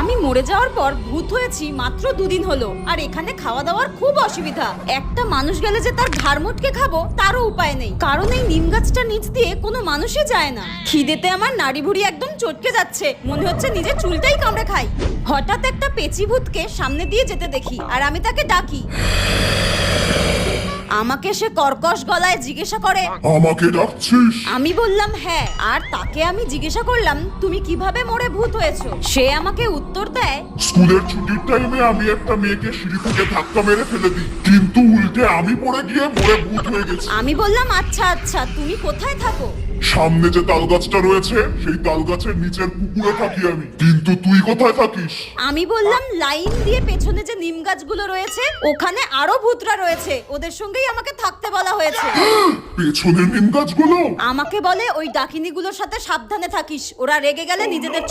আমি মরে যাওয়ার পর ভূত হয়েছি মাত্র 2 দিন হলো, আর এখানে খাওয়া দাওয়ার খুব অসুবিধা। একটা মানুষ গেলে যে তার ঘাড় মোটকে খাবো তারও উপায় নেই, কারণ এই নিম গাছটা নিচ দিয়ে কোনো মানুষই যায় না। খিদেতে আমার নাড়ি ভুড়ি একদম চটকে যাচ্ছে, মনে হচ্ছে নিজের চুলটাই কামড়ে খাই। হঠাৎ একটা পেচি ভূতকে সামনে দিয়ে যেতে দেখি, আর আমি তাকে ডাকি। আমাকে সে কর্কশ গলায় জিজ্ঞাসা করে, আমাকে ডাকছিস? আমি বললাম হ্যাঁ, আর তাকে আমি জিজ্ঞাসা করলাম তুমি কিভাবে মরে ভূত হয়েছো। সে আমাকে উত্তর দেয়, স্কুলের ছুটির টাইমে আমি একটা মেয়েকে সিঁড়ি থেকে ধাক্কা মেরে ফেলে দিই, কিন্তু উল্টে আমি পড়ে গিয়ে মরে ভূত হয়ে গেছি। আমি বললাম আচ্ছা আচ্ছা, তুমি কোথায় থাকো? সামনে যে তাল গাছটা রয়েছে সেই তাল গাছের নিচের পুকুরে থাকি আমি, কিন্তু তুই কোথায় থাকিস? আমি বললাম লাইন দিয়ে পেছনে যে নিম গাছগুলো রয়েছে ওখানে আরো ভূতরা রয়েছে, ওদের সঙ্গেই আমাকে থাকতে বলা হয়েছে। পেছনের নিম গাছগুলো? আমাকে বলে ওই ডাকিনীগুলোর সাথে সাবধানে থাকিস, ওরা রেগে গেলে নিজেদের